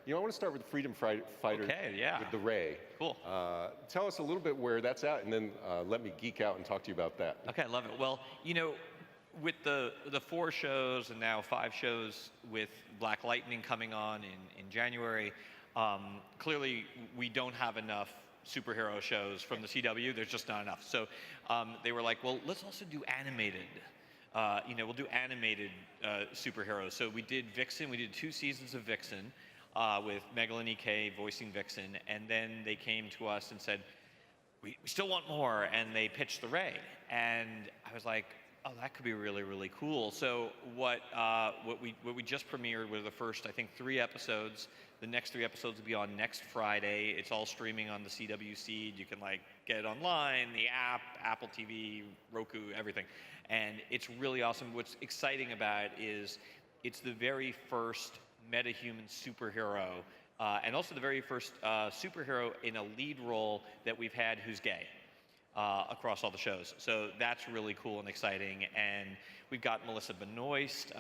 You know, I want to start with the Freedom Fighter, with the Ray. Cool. Tell us a little bit where that's at, and then let me geek out and talk to you about that. Okay, I love it. Well, you know, with the 4 shows and now 5 shows with Black Lightning coming on in January, clearly we don't have enough superhero shows from the CW. There's just not enough. So they were like, well, let's also do animated. You know, we'll do animated superheroes. So we did Vixen. We did 2 seasons of Vixen with Megalyn EK voicing Vixen. And then they came to us and said, we still want more. And they pitched the Ray. And I was like, oh, that could be really, really cool. So what we just premiered were the first, I think, 3 episodes. The next 3 episodes will be on next Friday. It's all streaming on the CW Seed. You can like get it online, the app, Apple TV, Roku, everything. And it's really awesome. What's exciting about it is it's the very first metahuman superhero, and also the very first superhero in a lead role that we've had who's gay. Across all the shows. So that's really cool and exciting. And we've got Melissa Benoist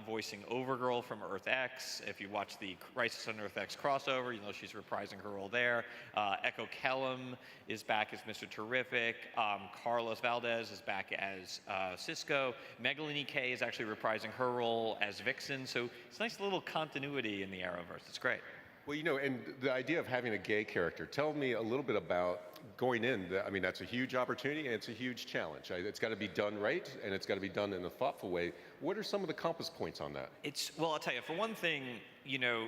voicing Overgirl from Earth X. If you watch the Crisis on Earth X crossover, you know she's reprising her role there. Echo Kellum is back as Mr. Terrific. Carlos Valdez is back as Cisco. Megalyn EK is actually reprising her role as Vixen. So it's a nice little continuity in the Arrowverse. It's great. Well, you know, and the idea of having a gay character, tell me a little bit about going in. I mean, that's a huge opportunity and it's a huge challenge. It's got to be done right and it's got to be done in a thoughtful way. What are some of the compass points on that? Well, I'll tell you, for one thing, you know,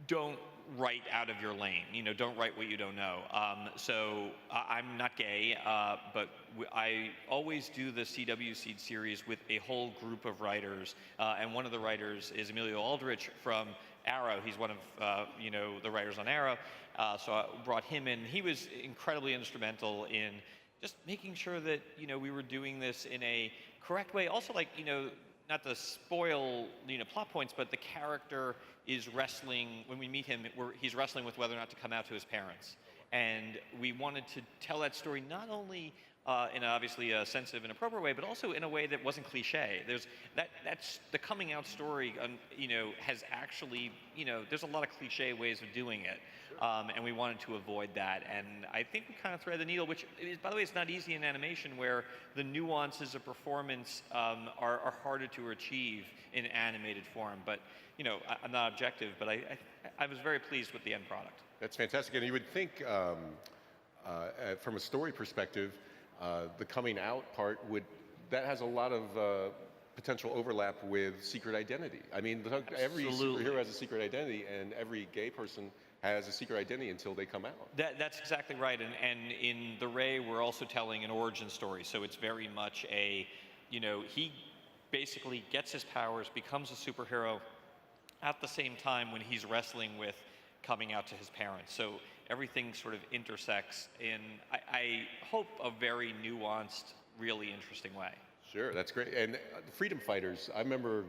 don't write out of your lane. You know, don't write what you don't know. So I'm not gay, but I always do the CW Seed series with a whole group of writers, and one of the writers is Emilio Aldrich from Arrow. He's one of you know, the writers on Arrow, so I brought him in. He was incredibly instrumental in just making sure that, you know, we were doing this in a correct way. Also, like, you know, not to spoil, you know, plot points, but the character is wrestling, when we meet him, he's wrestling with whether or not to come out to his parents. And we wanted to tell that story not only in obviously a sensitive and appropriate way, but also in a way that wasn't cliche. That's the coming out story, you know, has actually, you know, there's a lot of cliche ways of doing it. And we wanted to avoid that. And I think we kind of thread the needle, which is, by the way, it's not easy in animation where the nuances of performance are harder to achieve in animated form. But, you know, I'm not objective, but I was very pleased with the end product. That's fantastic. And you would think, from a story perspective, the coming out part that has a lot of potential overlap with secret identity. I mean, every superhero has a secret identity, and every gay person has a secret identity until they come out. That's exactly right. And in the Ray, we're also telling an origin story. So it's very much you know, he basically gets his powers, becomes a superhero at the same time when he's wrestling with coming out to his parents. So everything sort of intersects in, I hope, a very nuanced, really interesting way. Sure, that's great. And the Freedom Fighters, I remember,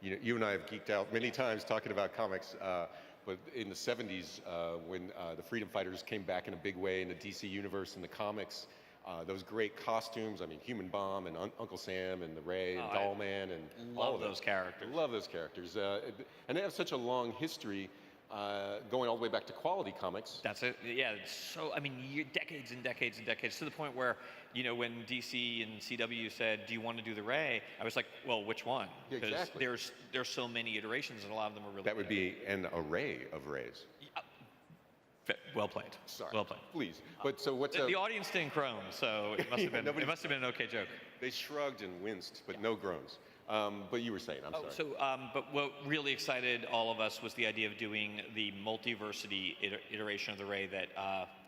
you know, you and I have geeked out many times talking about comics, but in the 70s, when the Freedom Fighters came back in a big way in the DC universe and the comics, those great costumes, I mean, Human Bomb and Uncle Sam and the Ray and Doll Man and all of those characters. Love those characters. And they have such a long history, going all the way back to Quality Comics. That's it. Yeah, it's so, I mean, decades and decades and decades, to the point where, you know, when DC and CW said, do you want to do the Ray? I was like, well, which one? Because exactly. There's so many iterations and a lot of them are really That would be an array of Rays. Well played. Sorry. Well played. Please. But so what's the audience didn't groan, so it must have been. It must have been an okay joke. They shrugged and winced, but no groans. But you were saying, I'm sorry. So, but what really excited all of us was the idea of doing the multiversity iteration of the Ray that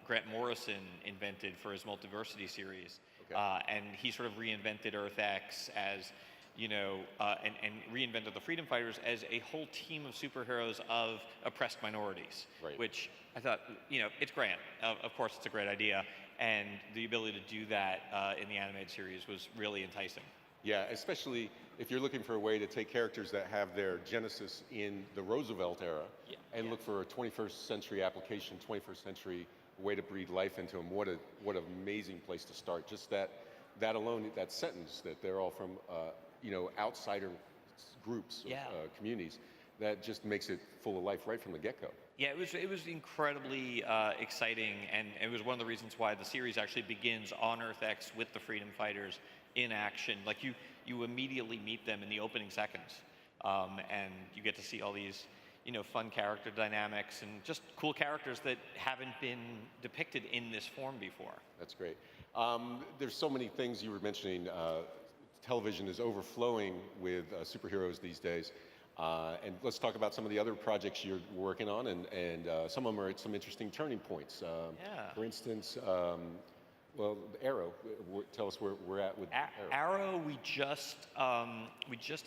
Grant Morrison invented for his Multiversity series. Okay. And he sort of reinvented Earth X as, you know, and reinvented the Freedom Fighters as a whole team of superheroes of oppressed minorities, right. Which I thought, you know, it's Grant. Of course, it's a great idea. And the ability to do that in the animated series was really enticing. Yeah, especially if you're looking for a way to take characters that have their genesis in the Roosevelt era and look for a 21st century application, 21st century way to breathe life into them. What an amazing place to start. Just that alone, that sentence that they're all from, you know, outsider groups, communities. that just makes it full of life right from the get-go. Yeah, it was incredibly exciting, and it was one of the reasons why the series actually begins on Earth X with the Freedom Fighters in action. Like you immediately meet them in the opening seconds, and you get to see all these, fun character dynamics and just cool characters that haven't been depicted in this form before. That's great. There's so many things you were mentioning. Television is overflowing with superheroes these days. And let's talk about some of the other projects you're working on, and some of them are at some interesting turning points. Yeah. For instance, Arrow. Tell us where we're at with Arrow. Arrow, we just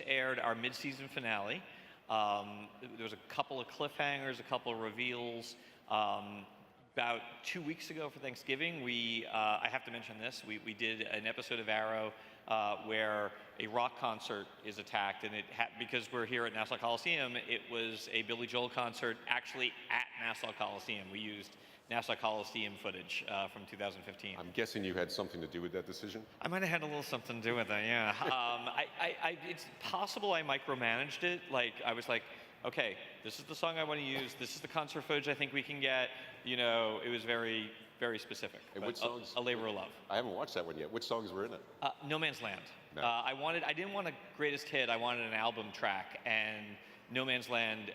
aired our mid-season finale. There was a couple of cliffhangers, a couple of reveals. About 2 weeks ago for Thanksgiving, I have to mention this, we did an episode of Arrow where a rock concert is attacked, and because we're here at Nassau Coliseum, it was a Billy Joel concert actually at Nassau Coliseum. We used Nassau Coliseum footage from 2015. I'm guessing you had something to do with that decision? I might have had a little something to do with it, yeah. It's possible I micromanaged it. Like, I was like, okay, this is the song I want to use, this is the concert footage I think we can get. It was very, very specific. And which songs? A labor of love. I haven't watched that one yet. Which songs were in it? No Man's Land. No. I didn't want a greatest hit, I wanted an album track, and No Man's Land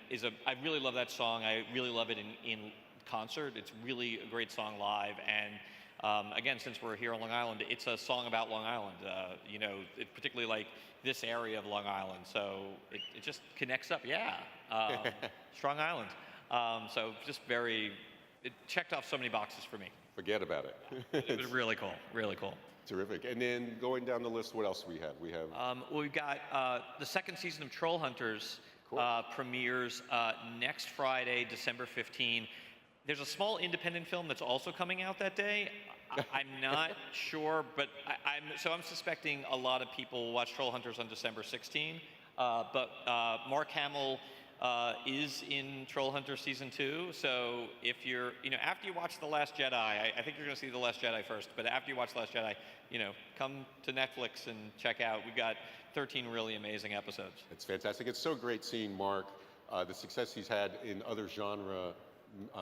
I really love that song. I really love it in concert. It's really a great song live, and again, since we're here on Long Island, it's a song about Long Island, particularly like this area of Long Island, so it just connects up, Strong Island. So just it checked off so many boxes for me. Forget about it. It was really cool, really cool. Terrific. And then going down the list, what else do we have? We've got the second season of Troll Hunters premieres next Friday, December 15. There's a small independent film that's also coming out that day. I'm not sure, but I'm suspecting a lot of people will watch Troll Hunters on December 16. But Mark Hamill is in Troll Hunter Season 2, so if you're, after you watch The Last Jedi, I think you're going to see The Last Jedi first, but after you watch The Last Jedi, come to Netflix and check out. We've got 13 really amazing episodes. It's fantastic. It's so great seeing Mark, the success he's had in other genre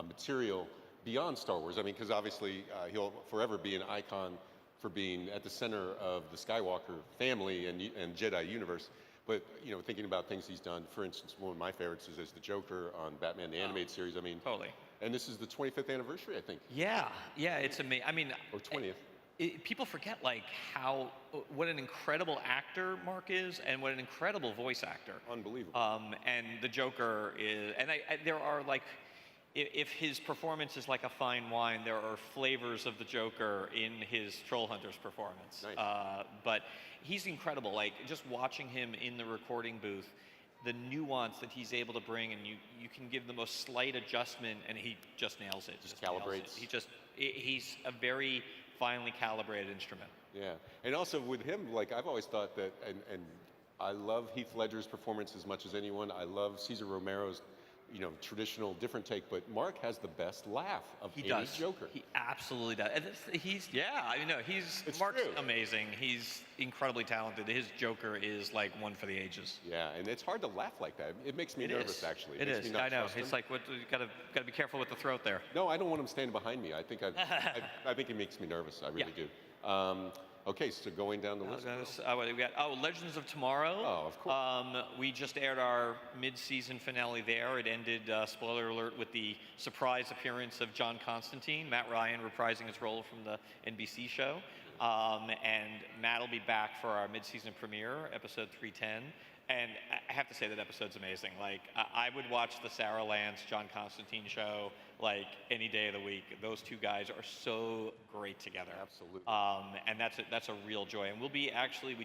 material beyond Star Wars. I mean, because obviously he'll forever be an icon for being at the center of the Skywalker family and Jedi universe. But, thinking about things he's done, for instance, one of my favorites is as the Joker on Batman the Animated Series. I mean, totally. And this is the 25th anniversary, I think. Yeah, it's amazing. I mean, or 20th. People forget what an incredible actor Mark is, and what an incredible voice actor. Unbelievable. And the Joker is, and there are if his performance is like a fine wine, there are flavors of the Joker in his Troll Hunters performance. Nice. But he's incredible. Like, just watching him in the recording booth, the nuance that he's able to bring, and you can give the most slight adjustment, and he just nails it. Just calibrates. He's a very finely calibrated instrument. Yeah, and also with him, I've always thought that, and I love Heath Ledger's performance as much as anyone. I love Cesar Romero's traditional, different take, but Mark has the best laugh of any Joker. He absolutely does. And Mark's true. Amazing. He's incredibly talented. His Joker is like one for the ages. Yeah, and it's hard to laugh like that. It makes me nervous, actually. It makes is. Me not I know. trust It's him. like, you gotta be careful with the throat there. No, I don't want him standing behind me. I think I think it makes me nervous. I really do. Okay, so going down the list. What do we got? Legends of Tomorrow. Oh, of course. We just aired our mid-season finale there. It ended, spoiler alert, with the surprise appearance of John Constantine, Matt Ryan reprising his role from the NBC show. And Matt will be back for our mid-season premiere, episode 310. And I have to say that episode's amazing. I would watch the Sarah Lance, John Constantine show any day of the week. Those two guys are so great together. Absolutely. And that's a real joy. And we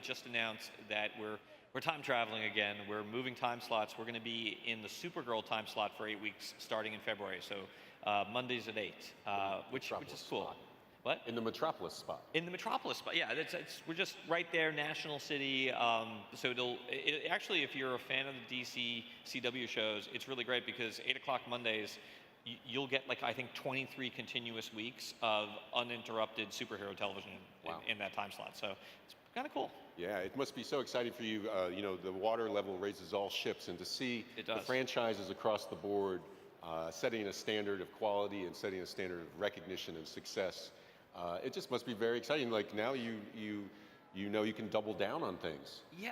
just announced that we're time traveling again. We're moving time slots. We're going to be in the Supergirl time slot for 8 weeks starting in February. So Mondays at 8, which is cool. Spot. What? In the Metropolis spot. In the Metropolis spot, yeah. We're just right there, National City. So actually, if you're a fan of the DC CW shows, it's really great because 8 o'clock Mondays, you'll get I think 23 continuous weeks of uninterrupted superhero television in that time slot. So it's kind of cool. Yeah, it must be so exciting for you. You know, the water level raises all ships, and to see It the does. franchises across the board setting a standard of quality and setting a standard of recognition and success, it just must be very exciting. Like now you know you can double down on things. Yeah,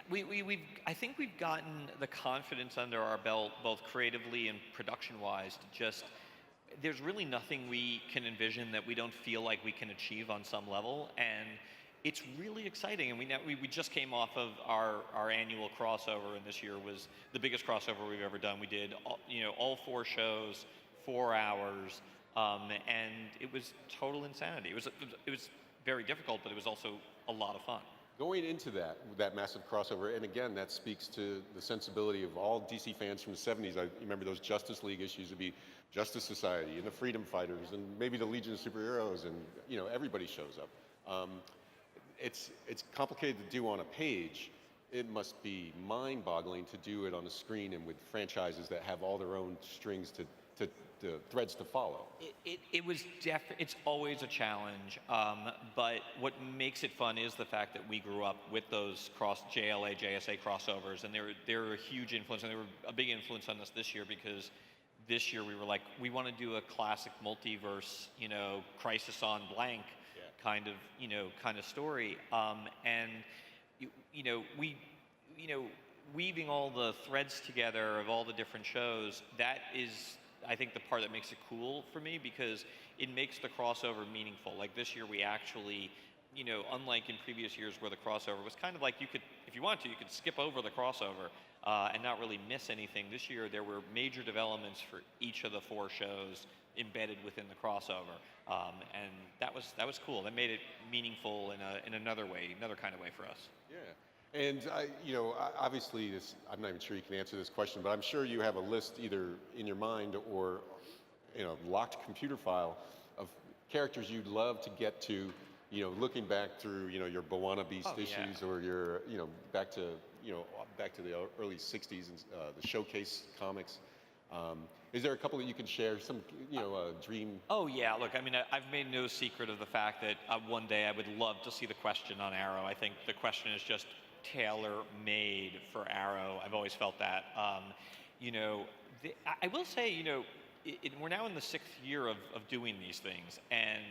I think we've gotten the confidence under our belt, both creatively and production-wise, to just, there's really nothing we can envision that we don't feel like we can achieve on some level, and it's really exciting. And we just came off of our annual crossover, and this year was the biggest crossover we've ever done. We did all 4 shows, 4 hours, and it was total insanity. It was very difficult, but it was also a lot of fun. Going into that massive crossover, and again, that speaks to the sensibility of all DC fans from the 70s. I remember those Justice League issues would be Justice Society and the Freedom Fighters and maybe the Legion of Superheroes, and everybody shows up. It's complicated to do on a page. It must be mind-boggling to do it on a screen and with franchises that have all their own strings to threads to follow. It's always a challenge, but what makes it fun is the fact that we grew up with those JLA, JSA crossovers, and they're a huge influence, and they were a big influence on us this year, because this year we were like, we want to do a classic multiverse, Crisis on Blank kind of story, and weaving all the threads together of all the different shows, that is, I think, the part that makes it cool for me, because it makes the crossover meaningful. Like this year we actually, unlike in previous years where the crossover was kind of like, you could, if you want to, you could skip over the crossover and not really miss anything. This year there were major developments for each of the 4 shows embedded within the crossover, and that was cool. That made it meaningful in another way, another kind of way for us. Yeah. And obviously, I'm not even sure you can answer this question, but I'm sure you have a list either in your mind or locked computer file of characters you'd love to get to. Looking back through your Bawana Beast issues, or your back to the early '60s and the Showcase comics. Is there a couple that you can share? Some dream. Oh yeah, look, I mean, I've made no secret of the fact that one day I would love to see the Question on Arrow. I think the Question is just tailor-made for Arrow. I've always felt that. I will say, we're now in the 6th year of doing these things, and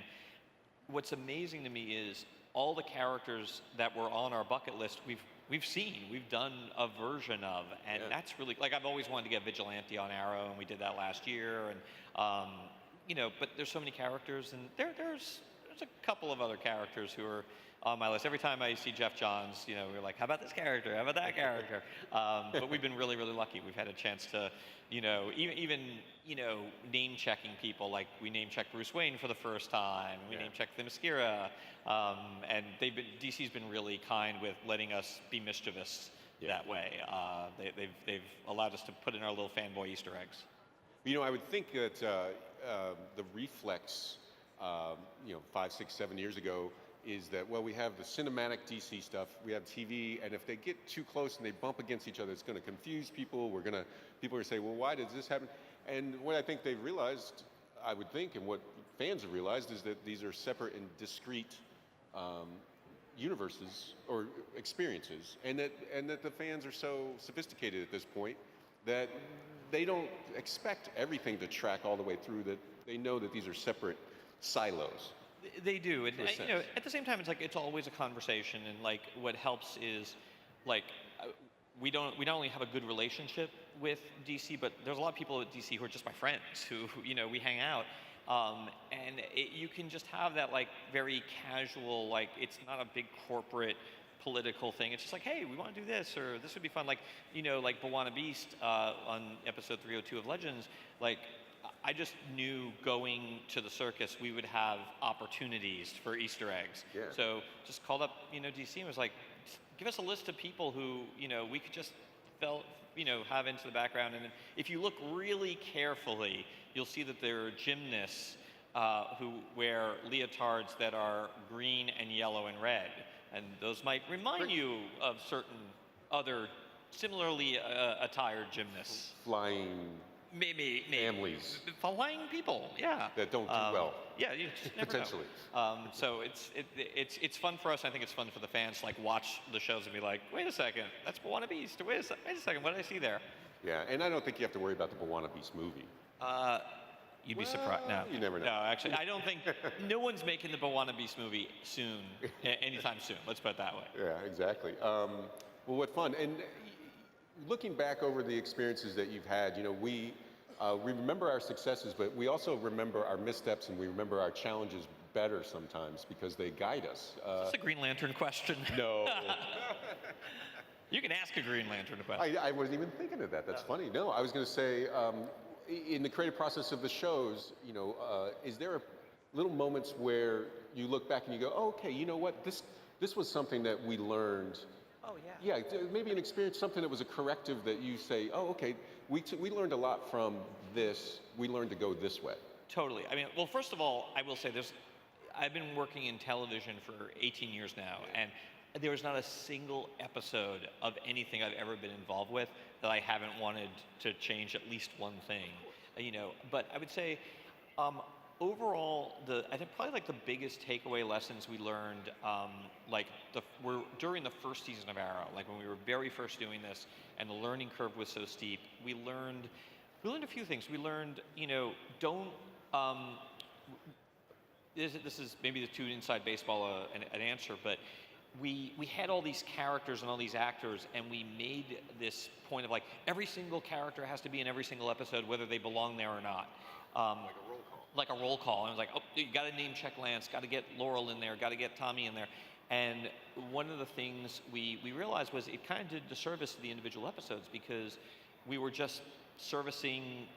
what's amazing to me is all the characters that were on our bucket list we've seen, we've done a version of, and that's really, like, I've always wanted to get Vigilante on Arrow, and we did that last year, and but there's so many characters, and there's a couple of other characters who are on my list. Every time I see Jeff Johns, we're like, how about this character? How about that character? But we've been really, really lucky. We've had a chance to, even name checking people. Like we name checked Bruce Wayne for the first time. We name checked Themyscira, and DC's been really kind with letting us be mischievous that way. They've allowed us to put in our little fanboy Easter eggs. I would think that the reflex, 5, 6, 7 years ago, is that, well, we have the cinematic DC stuff, we have TV, and if they get too close and they bump against each other, it's going to confuse people. People are going to say, well, why does this happen? And what I think they've realized, I would think, and what fans have realized, is that these are separate and discrete universes or experiences, and that the fans are so sophisticated at this point that they don't expect everything to track all the way through, that they know that these are separate silos. They do, and at the same time, it's always a conversation, and like what helps is we not only have a good relationship with DC, but there's a lot of people at DC who are just my friends who we hang out, and you can just have that very casual, it's not a big corporate political thing. It's just like, hey, we want to do this, or this would be fun. Like Bawana Beast on episode 302 of Legends, I just knew going to the circus we would have opportunities for Easter eggs. Yeah. So just called up, DC and was like, give us a list of people who, we could just have into the background. And if you look really carefully, you'll see that there are gymnasts who wear leotards that are green and yellow and red. And those might remind you of certain other similarly attired gymnasts. Flying. maybe families following people, yeah, that don't do well. Yeah, you just never Potentially. know. So it's fun for us. I think it's fun for the fans to like watch the shows and be like, wait a second, that's Moana Beast. Wait a second, what did I see there? Yeah, and I don't think you have to worry about the Moana Beast movie. You'd be surprised. No, you never know. No, actually, I don't think no one's making the Moana Beast movie soon, anytime soon. Let's put it that way. Yeah, exactly. Well, what fun. And looking back over the experiences that you've had, we remember our successes, but we also remember our missteps and we remember our challenges better sometimes because they guide us. That's a Green Lantern question. No. You can ask a Green Lantern a question. I wasn't even thinking of that. That's funny. No, I was going to say, in the creative process of the shows, is there little moments where you look back and you go, oh, okay, you know what? This was something that we learned. Oh, yeah. Yeah, maybe an experience, something that was a corrective that you say, oh, okay, we learned a lot from this. We learned to go this way. Totally. I mean, well, first of all, I will say I've been working in television for 18 years now, and there was not a single episode of anything I've ever been involved with that I haven't wanted to change at least one thing, But I would say, overall, I think probably like the biggest takeaway lessons we learned, were during the first season of Arrow, like when we were very first doing this, and the learning curve was so steep. We learned a few things. We learned, don't. This is maybe the too inside baseball an answer, but we had all these characters and all these actors, and we made this point of like every single character has to be in every single episode, whether they belong there or not. Like a roll call. And I was like, oh, you got to name check Lance, got to get Laurel in there, got to get Tommy in there. And one of the things we realized was it kind of did disservice to the individual episodes because we were just servicing,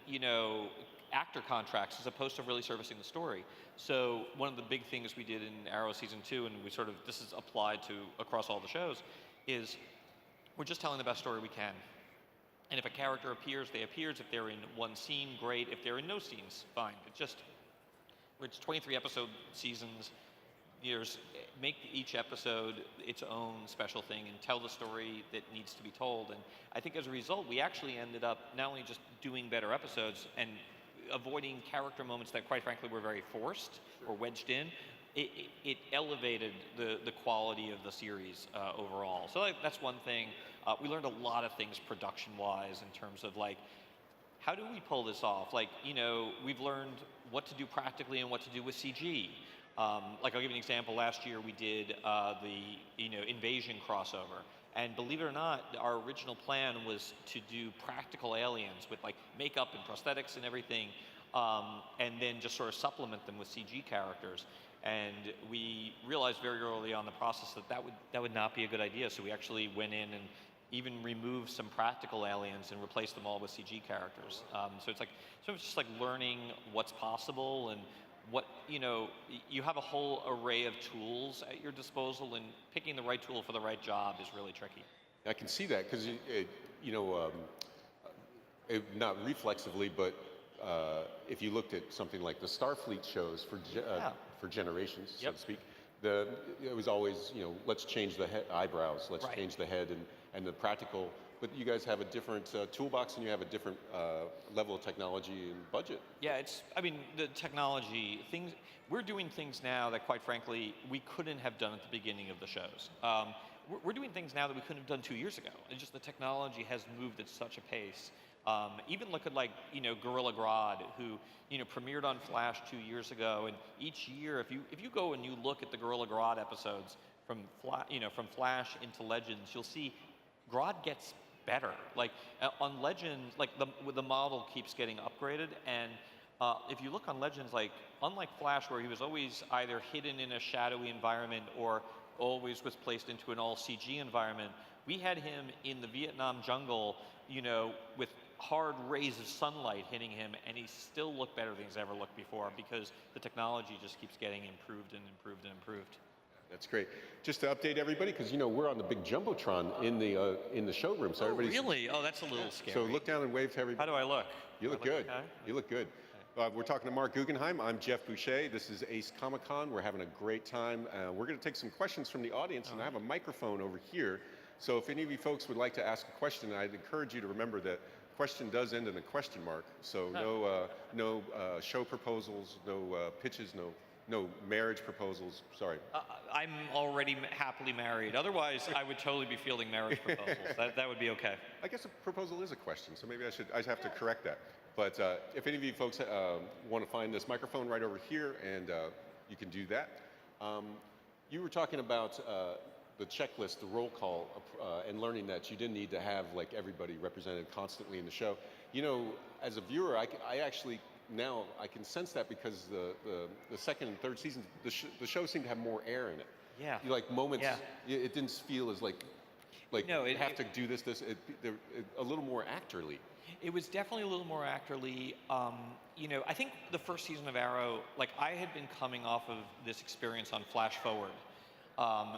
actor contracts as opposed to really servicing the story. So one of the big things we did in Arrow season 2, and this is applied to across all the shows, is we're just telling the best story we can. And if a character appears, they appears. If they're in one scene, great. If they're in no scenes, fine. It's 23 episode seasons. Make each episode its own special thing and tell the story that needs to be told. And I think as a result, we actually ended up not only just doing better episodes and avoiding character moments that quite frankly were very forced or wedged in. It elevated the quality of the series overall. So that's one thing. We learned a lot of things production-wise in terms of like, how do we pull this off? Like, we've learned what to do practically and what to do with CG. Like I'll give you an example. Last year we did the Invasion crossover. And believe it or not, our original plan was to do practical aliens with like makeup and prosthetics and everything, and then just sort of supplement them with CG characters. And we realized very early on in the process that would not be a good idea. So we actually went in and even removed some practical aliens and replaced them all with CG characters. So it's just like learning what's possible and what, you have a whole array of tools at your disposal, and picking the right tool for the right job is really tricky. I can see that because, not reflexively, but if you looked at something like the Starfleet shows for generations, so to speak, it was always, let's change the eyebrows, let's change the head and the practical. But you guys have a different toolbox and you have a different level of technology and budget. Yeah, the technology, we're doing things now that quite frankly, we couldn't have done at the beginning of the shows. We're doing things now that we couldn't have done 2 years ago. It's just the technology has moved at such a pace. Even look at Gorilla Grodd, who premiered on Flash 2 years ago, and each year, if you go and you look at the Gorilla Grodd episodes from Flash into Legends, you'll see Grodd gets better. Like on Legends, the model keeps getting upgraded, and if you look on Legends, unlike Flash, where he was always either hidden in a shadowy environment or always was placed into an all CG environment, we had him in the Vietnam jungle, with hard rays of sunlight hitting him, and he still looked better than he's ever looked before because the technology just keeps getting improved and improved and improved. That's great. Just to update everybody, because we're on the big jumbotron in the showroom, so everybody's. Really? Oh, that's a little scary. So look down and wave to everybody. How do I look? You look good. Okay? You look good. We're talking to Marc Guggenheim. I'm Geoff Boucher. This is Ace Comic-Con. We're having a great time. We're going to take some questions from the audience, and I have a microphone over here. So if any of you folks would like to ask a question, I'd encourage you to remember that question does end in a question mark, so no show proposals, no pitches, no marriage proposals. Sorry. I'm already happily married. Otherwise, I would totally be fielding marriage proposals. That would be okay. I guess a proposal is a question, so maybe I have to correct that. But if any of you folks want to find this microphone right over here, and you can do that. You were talking about the checklist, the roll call, and learning that you didn't need to have like everybody represented constantly in the show. You know, as a viewer, I actually now I can sense that because the second and third seasons, the show seemed to have more air in it. Yeah. You like moments. Yeah. It didn't feel as like no, you have to do this. A little more actorly. It was definitely a little more actorly. You know, I think the first season of Arrow, like I had been coming off of this experience on Flash Forward,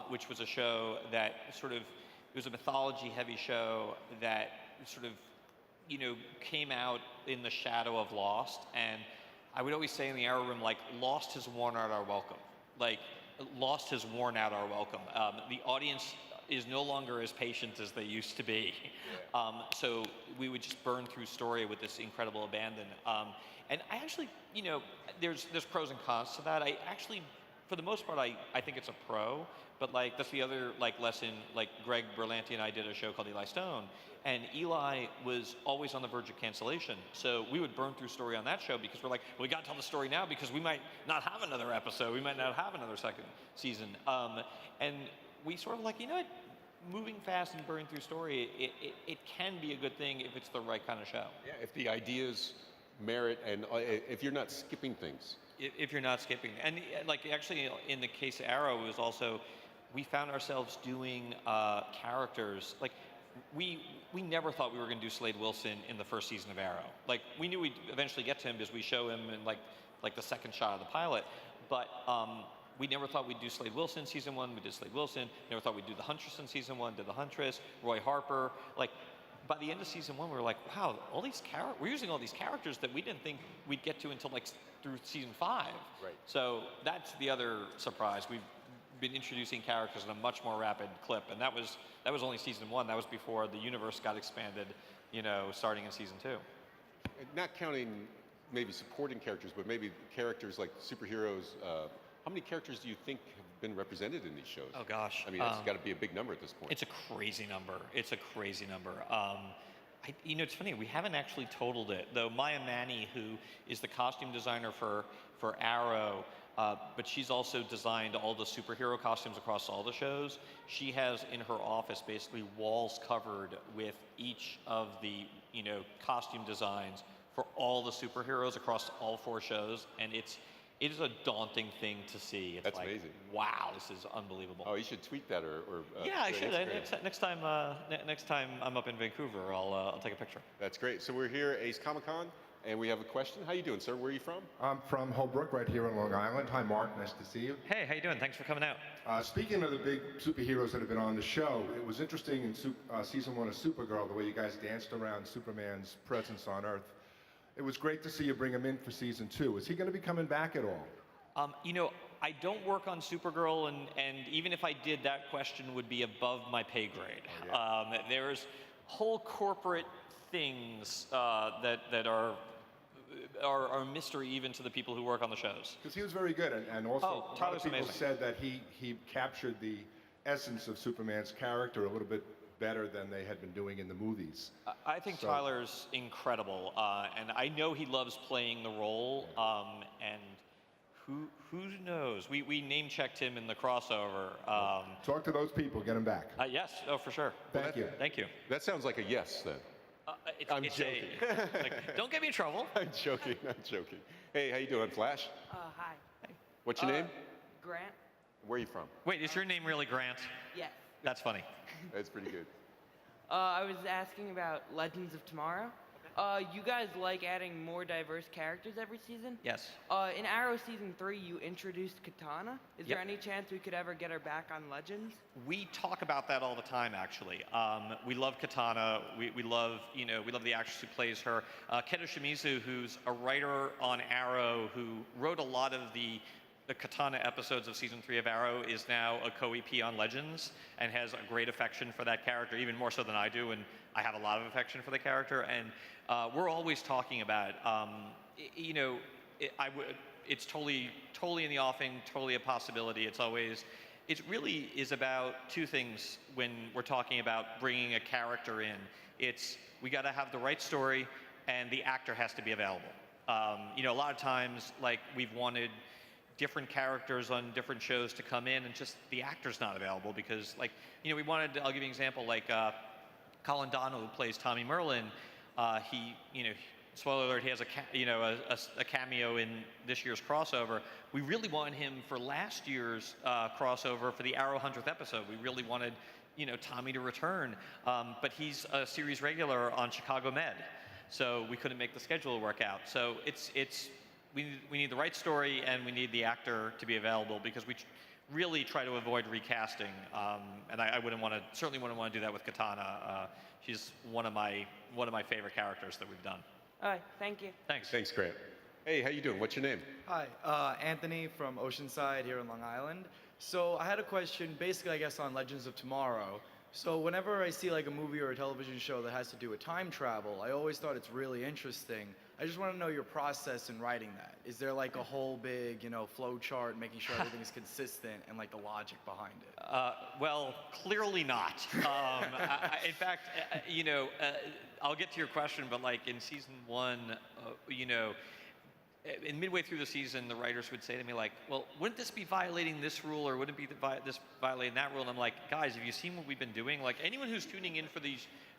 which was a show that sort of, it was a mythology-heavy show that sort of, you know, came out in the shadow of Lost. And I would always say in the Arrow room, like, Lost has worn out our welcome. Like, Lost has worn out our welcome. The audience is no longer as patient as they used to be. So we would just burn through story with this incredible abandon. And I actually, you know, there's pros and cons to that. I actually, for the most part, I think it's a pro, but like that's the other like lesson, like Greg Berlanti and I did a show called Eli Stone, and Eli was always on the verge of cancellation. So we would burn through story on that show because we're like, well, we got to tell the story now because we might not have another episode, we might not have another second season. And we sort of like, you know what, moving fast and burning through story, it can be a good thing if it's the right kind of show. Yeah, if the ideas merit and if you're not skipping things. If you're not skipping. And like actually in the case of Arrow, it was also, we found ourselves doing characters, like we never thought we were going to do Slade Wilson in the first season of Arrow. Like we knew we'd eventually get to him because we show him in like the second shot of the pilot, but we never thought we'd do Slade Wilson in season one. We did Slade Wilson. Never thought we'd do the Huntress in season one. Did the Huntress. Roy Harper. Like by the end of season one, we were like, wow, all these we're using all these characters that we didn't think we'd get to until like through season 5. Right. So that's the other surprise. We've been introducing characters in a much more rapid clip, and that was only season 1. That was before the universe got expanded, you know, starting in season 2. Not counting maybe supporting characters, but maybe characters like superheroes. How many characters do you think have been represented in these shows? Oh gosh. I mean, that's got to be a big number at this point. It's a crazy number. It's a crazy number. You know, it's funny, we haven't actually totaled it, though Maya Manny, who is the costume designer for Arrow, but she's also designed all the superhero costumes across all the shows. She has in her office basically walls covered with each of the, you know, costume designs for all the superheroes across all 4 shows, and it is a daunting thing to see. It's That's like, amazing. Wow, this is unbelievable. Oh, you should tweet that or yeah, I should. Next time I'm up in Vancouver, I'll take a picture. That's great. So we're here at Ace Comic-Con, and we have a question. How you doing, sir? Where are you from? I'm from Holbrook, right here in Long Island. Hi, Mark. Nice to see you. Hey, how you doing? Thanks for coming out. Speaking of the big superheroes that have been on the show, it was interesting in season 1 of Supergirl, the way you guys danced around Superman's presence on Earth. It was great to see you bring him in for season 2. Is he going to be coming back at all? You know, I don't work on Supergirl, and even if I did, that question would be above my pay grade. Oh, yeah. There's whole corporate things that are a mystery even to the people who work on the shows. Because he was very good, and also a lot Tyler's of people amazing. said that he captured the essence of Superman's character a little bit better than they had been doing in the movies. I think Tyler's incredible, and I know he loves playing the role, and who knows? We name-checked him in the crossover. Talk to those people, get him back. Yes, oh, for sure. Thank you. Thank you. That sounds like a yes, then. I'm joking. Like, don't get me in trouble. I'm joking. Hey, how you doing, Flash? Hi. What's your name? Grant? Where are you from? Wait, is your name really Grant? Yes. That's funny. That's pretty good. I was asking about Legends of Tomorrow. You guys like adding more diverse characters every season? Yes. In Arrow Season 3, you introduced Katana. Is there Yep. any chance we could ever get her back on Legends? We talk about that all the time, actually. We love Katana. We love, you know, we love the actress who plays her. Keto Shimizu, who's a writer on Arrow, who wrote a lot of the the Katana episodes of season 3 of Arrow is now a co-EP on Legends and has a great affection for that character, even more so than I do, and I have a lot of affection for the character. And we're always talking about it. You know, it's totally in the offing, totally a possibility. It really is about two things when we're talking about bringing a character in. We got to have the right story, and the actor has to be available. You know, a lot of times, like, we've wanted different characters on different shows to come in, and just the actor's not available because, like, you know, I'll give you an example, like Colin Donnell, who plays Tommy Merlin, you know, spoiler alert, he has a cameo in this year's crossover. We really wanted him for last year's crossover for the Arrow 100th episode. We really wanted, you know, Tommy to return, but he's a series regular on Chicago Med, so we couldn't make the schedule work out. So we need the right story, and we need the actor to be available, because we really try to avoid recasting. And I certainly wouldn't want to do that with Katana. She's one of my favorite characters that we've done. All right, thank you. Thanks. Thanks, Grant. Hey, how you doing? What's your name? Hi, Anthony from Oceanside here in Long Island. So I had a question, basically, I guess, on Legends of Tomorrow. So whenever I see like a movie or a television show that has to do with time travel, I always thought it's really interesting. I just want to know your process in writing that. Is there like a whole big, you know, flow chart, making sure everything is consistent, and like the logic behind it? Well, clearly not. In fact, you know, I'll get to your question, but like in season 1, you know, in midway through the season, the writers would say to me like, well, wouldn't this be violating this rule, or wouldn't it be this violating that rule? And I'm like, guys, have you seen what we've been doing? Like, anyone who's tuning in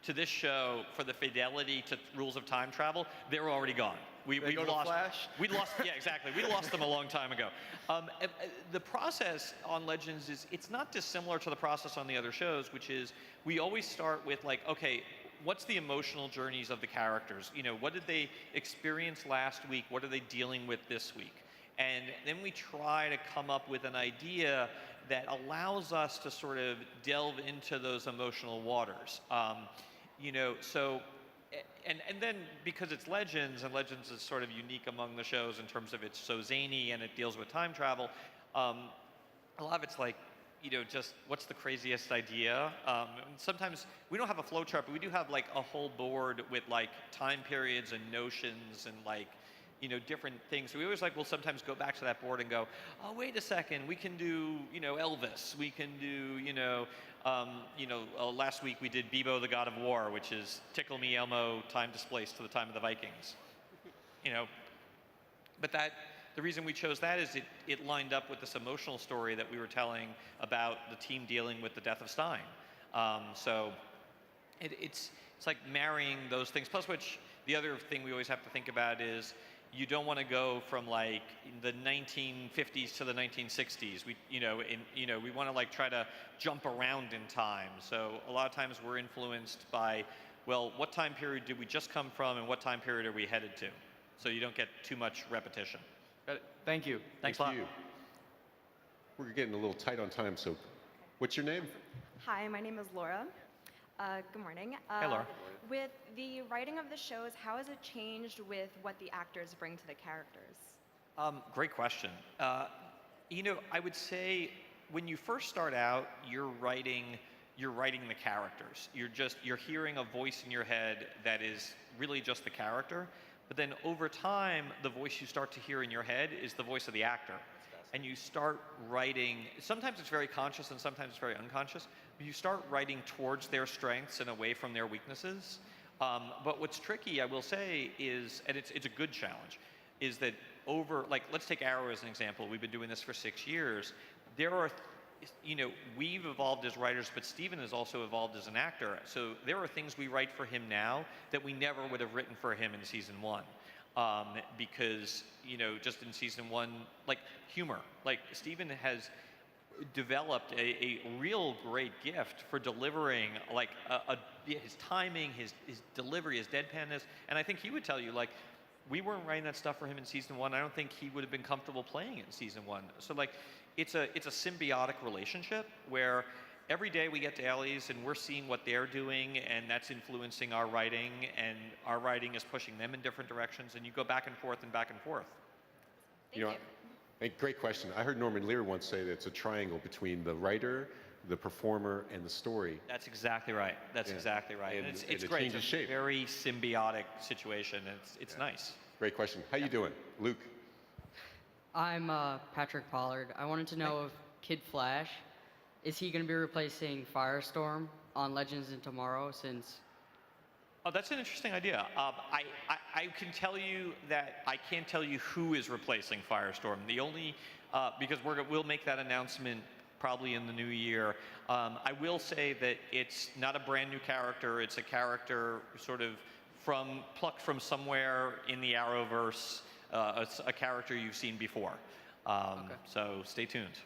to this show for the fidelity to rules of time travel, they're already gone. We lost Flash? We lost, yeah, exactly. We lost them a long time ago. The process on Legends it's not dissimilar to the process on the other shows, which is we always start with like, okay, what's the emotional journeys of the characters? You know, what did they experience last week? What are they dealing with this week? And then we try to come up with an idea that allows us to sort of delve into those emotional waters. You know, so, and then because it's Legends, and Legends is sort of unique among the shows in terms of it's so zany and it deals with time travel, a lot of it's like, you know, just what's the craziest idea? Sometimes we don't have a flow chart, but we do have like a whole board with like time periods and notions and like, you know, different things. So we always like, we'll sometimes go back to that board and go, oh, wait a second, we can do, you know, Elvis. We can do, last week we did Bebo, the God of War, which is Tickle Me Elmo, time displaced to the time of the Vikings. You know, but the reason we chose that is it lined up with this emotional story that we were telling about the team dealing with the death of Stein. So it's like marrying those things. Plus, which the other thing we always have to think about is you don't want to go from like the 1950s to the 1960s. We want to like try to jump around in time. So a lot of times we're influenced by, well, what time period did we just come from, and what time period are we headed to? So you don't get too much repetition. Got it. Thank you. Thanks a lot. You. We're getting a little tight on time, so what's your name? Hi, my name is Laura. Good morning. Hey, Laura. With the writing of the shows, how has it changed with what the actors bring to the characters? Great question. You know, I would say when you first start out, you're writing the characters. You're hearing a voice in your head that is really just the character. But then over time, the voice you start to hear in your head is the voice of the actor. And you start writing, sometimes it's very conscious and sometimes it's very unconscious, but you start writing towards their strengths and away from their weaknesses. But what's tricky, I will say, is, and it's a good challenge, is that let's take Arrow as an example. We've been doing this for 6 years. We've evolved as writers, but Steven has also evolved as an actor. So there are things we write for him now that we never would have written for him in season 1. Because, just in season 1, like humor, like Steven has developed a real great gift for delivering, like his timing, his delivery, his deadpanness. And I think he would tell you, like, we weren't writing that stuff for him in season 1. I don't think he would have been comfortable playing it in season 1. So like, it's a symbiotic relationship where every day we get dailies and we're seeing what they're doing, and that's influencing our writing, and our writing is pushing them in different directions, and you go back and forth and back and forth. Thank you. Hey, great question. I heard Norman Lear once say that it's a triangle between the writer, the performer, and the story. That's exactly right. That's Yeah. exactly right. And, And- it's and it great. changes It's shape. a very symbiotic situation. And it's nice. Great question. How you doing? Luke? I'm Patrick Pollard. I wanted to know if Kid Flash, is he going to be replacing Firestorm on Legends of Tomorrow since... Oh, that's an interesting idea. I can tell you that I can't tell you who is replacing Firestorm. The only, because we'll make that announcement probably in the new year. I will say that it's not a brand new character. It's a character sort of plucked from somewhere in the Arrowverse, a character you've seen before. Okay. So stay tuned.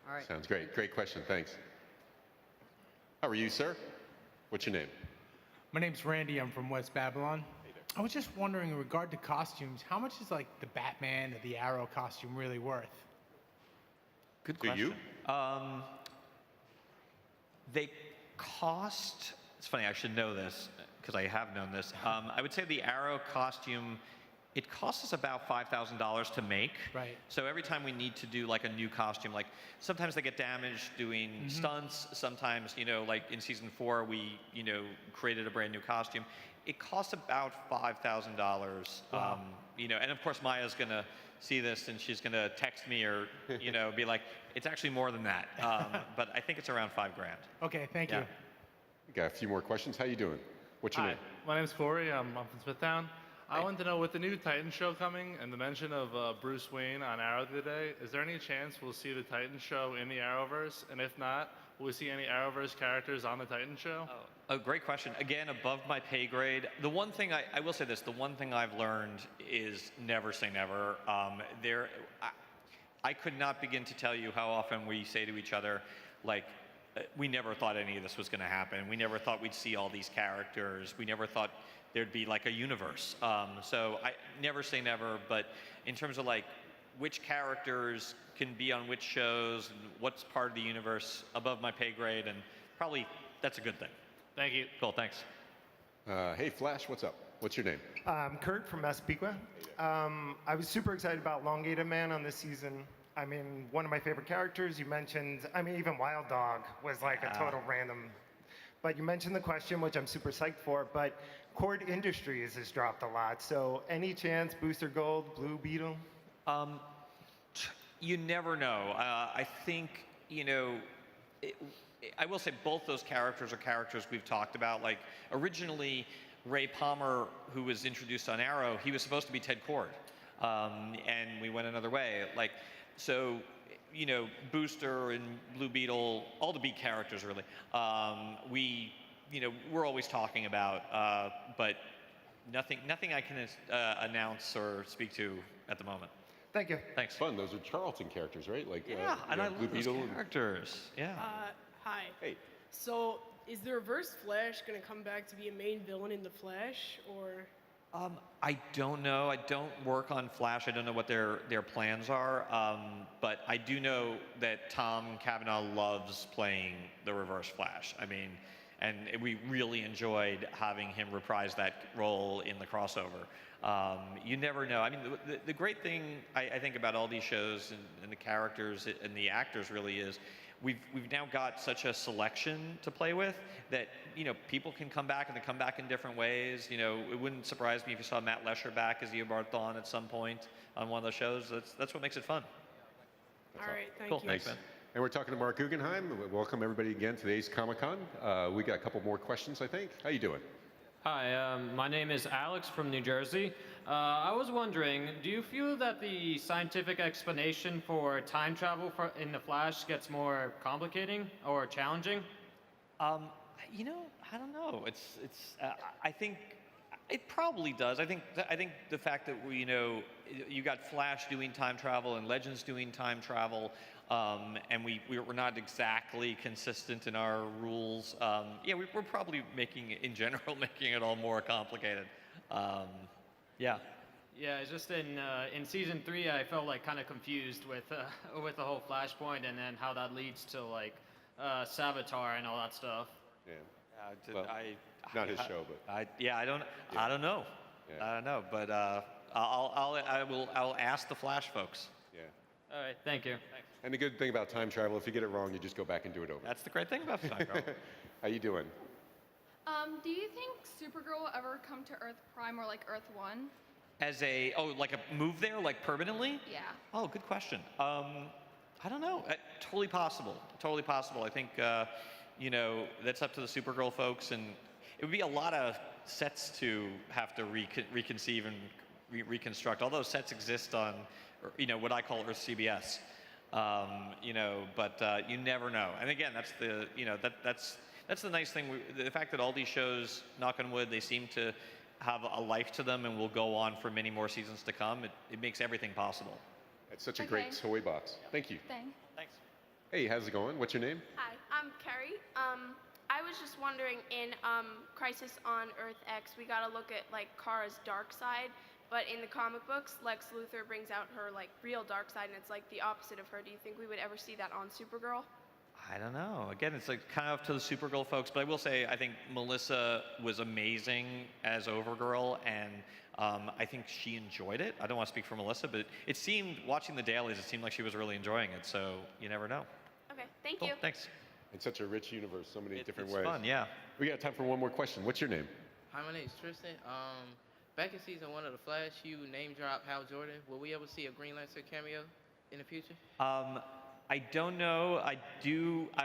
All right. Sounds great. Great question. Thanks. How are you, sir? What's your name? My name's Randy. I'm from West Babylon. I was just wondering, in regard to costumes, how much is like the Batman or the Arrow costume really worth? Good Do question. you? They cost. It's funny. I should know this because I have known this. I would say the Arrow costume. It costs us about $5,000 to make. Right. So every time we need to do like a new costume, like sometimes they get damaged doing stunts. Sometimes, like in season 4, we, created a brand new costume. It costs about $5,000. Wow. And of course Maya's gonna see this and she's gonna text me or, be like, it's actually more than that. But I think it's around $5,000. Okay, thank Yeah. you. We got a few more questions. How you doing? What's your Hi, name? my name's Corey. I'm from Smithtown. I wanted to know, with the new Titan show coming and the mention of Bruce Wayne on Arrow today, is there any chance we'll see the Titan show in the Arrowverse? And if not, will we see any Arrowverse characters on the Titan show? Oh, great question. Again, above my pay grade. The one thing I will say this, the one thing I've learned is never say never. I could not begin to tell you how often we say to each other, like, we never thought any of this was going to happen. We never thought we'd see all these characters. We never thought there'd be like a universe. So I never say never, but in terms of like which characters can be on which shows and what's part of the universe, above my pay grade, and probably that's a good thing. Thank you. Cool, thanks. Hey, Flash, what's up? What's your name? Kurt from Massapequa. I was super excited about Elongated Man on this season. I mean, one of my favorite characters. You mentioned, even Wild Dog was like a total random. But you mentioned the question, which I'm super psyched for, but Cord Industries has dropped a lot. So any chance Booster Gold, Blue Beetle? You never know. I think, I will say both those characters are characters we've talked about. Like, originally, Ray Palmer, who was introduced on Arrow, he was supposed to be Ted Cord. And we went another way. Like, so, Booster and Blue Beetle, all the big characters, really, we're always talking about, but nothing I can announce or speak to at the moment. Thank you. Thanks. Fun. Those are Charlton characters, right? Like Yeah, and I Blue love those Beetle and- characters. Yeah. Hi. Hey. So, is the Reverse Flash going to come back to be a main villain in The Flash, or? I don't know. I don't work on Flash. I don't know what their plans are. But I do know that Tom Cavanaugh loves playing the Reverse Flash. I mean, and we really enjoyed having him reprise that role in the crossover. You never know. I mean, the great thing I think about all these shows and the characters and the actors really is we've now got such a selection to play with that people can come back and they come back in different ways. It wouldn't surprise me if you saw Matt Lesher back as Eobard Thawne at some point on one of those shows. That's what makes it fun. All right, thank Cool. you. Thanks, man. And we're talking to Marc Guggenheim. Welcome everybody again to today's Comic-Con. We got a couple more questions, I think. How you doing? Hi, my name is Alex from New Jersey. I was wondering, do you feel that the scientific explanation for time travel in The Flash gets more complicating or challenging? I don't know. I think it probably does. I think the fact that you got Flash doing time travel and Legends doing time travel, and we're not exactly consistent in our rules. We're probably making it all more complicated. Yeah. Yeah, it's just in season 3, I felt like kind of confused with the whole Flashpoint and then how that leads to like Savitar and all that stuff. Yeah. Well, not his show, but I don't know. Yeah. I don't know, but I'll ask the Flash folks. yeah. All right, thank you. And the good thing about time travel, if you get it wrong, you just go back and do it over. That's the great thing about time travel. How you doing? Do you think Supergirl will ever come to Earth Prime or like Earth 1? As a, like a move there, like permanently? Yeah. Oh, good question. I don't know. Totally possible. Totally possible. I think, that's up to the Supergirl folks, and it would be a lot of sets to have to reconceive and reconstruct. All those sets exist on, what I call Earth CBS. But you never know. And again, that's the, that's the nice thing. The fact that all these shows, knock on wood, they seem to have a life to them and will go on for many more seasons to come. It makes everything possible. It's such a great toy box. Thank you. Thanks. Hey, how's it going? What's your name? Hi, I'm Carrie. I was just wondering, in Crisis on Earth X, we got to look at like Kara's dark side, but in the comic books, Lex Luthor brings out her like real dark side, and it's like the opposite of her. Do you think we would ever see that on Supergirl? I don't know. Again, it's like kind of up to the Supergirl folks, but I will say I think Melissa was amazing as Overgirl, and I think she enjoyed it. I don't want to speak for Melissa, but it seemed, watching the dailies, it seemed like she was really enjoying it, so you never know. Okay, thank Cool, you. Thanks. It's such a rich universe, so many different it's ways. fun, yeah. We got time for one more question. What's your name? Hi, my name is Tristan. Back in season 1 of The Flash, you name dropped Hal Jordan. Will we ever see a Green Lantern cameo in the future? I don't know. I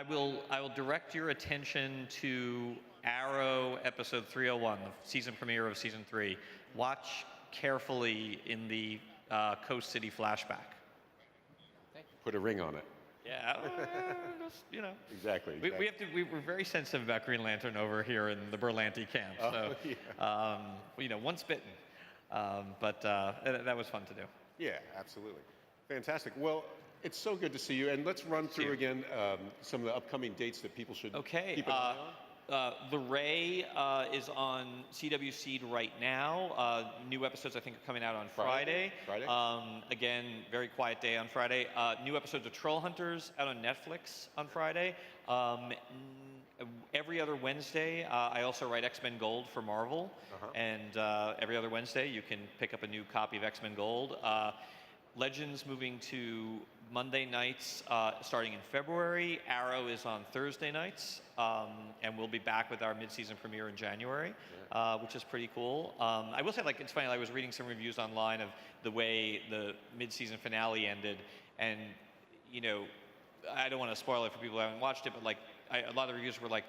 will direct your attention to Arrow episode 301, the season premiere of season 3. Watch carefully in the Coast City flashback. Put a ring on it. Yeah, just, Exactly. We're very sensitive about Green Lantern over here in the Berlanti camp. So, once bitten. But that was fun to do. Yeah, absolutely. Fantastic. Well, it's so good to see you. And let's run through again some of the upcoming dates that people should keep an eye on. The Ray is on CW Seed right now. New episodes, I think, are coming out on Friday. Again, very quiet day on Friday. New episodes of Troll Hunters out on Netflix on Friday. Every other Wednesday, I also write X-Men Gold for Marvel. And every other Wednesday, you can pick up a new copy of X-Men Gold. Legends moving to Monday nights starting in February. Arrow is on Thursday nights. And we'll be back with our mid-season premiere in January, which is pretty cool. I will say, it's funny, I was reading some reviews online of the way the mid-season finale ended. And, I don't want to spoil it for people who haven't watched it, but a lot of the reviews were like,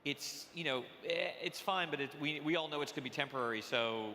it's, it's fine, but we all know it's going to be temporary, so,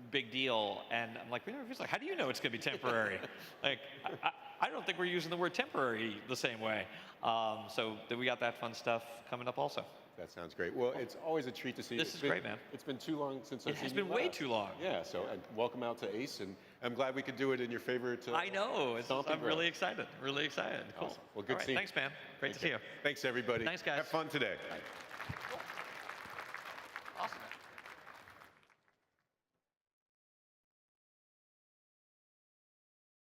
big deal. And I'm like, how do you know it's going to be temporary? I don't think we're using the word temporary the same way. So we got that fun stuff coming up also. That sounds great. Well, it's always a treat to see you. This is great, man. It's been too long since I've seen you. It has been way too long. Yeah, so welcome out to Ace, and I'm glad we could do it in your favorite I know. I'm really excited. Really excited. Cool. Awesome. Well, good All right, seeing you. thanks, man. Great to see you. Thanks, everybody. Thanks, guys. Have fun today. Bye.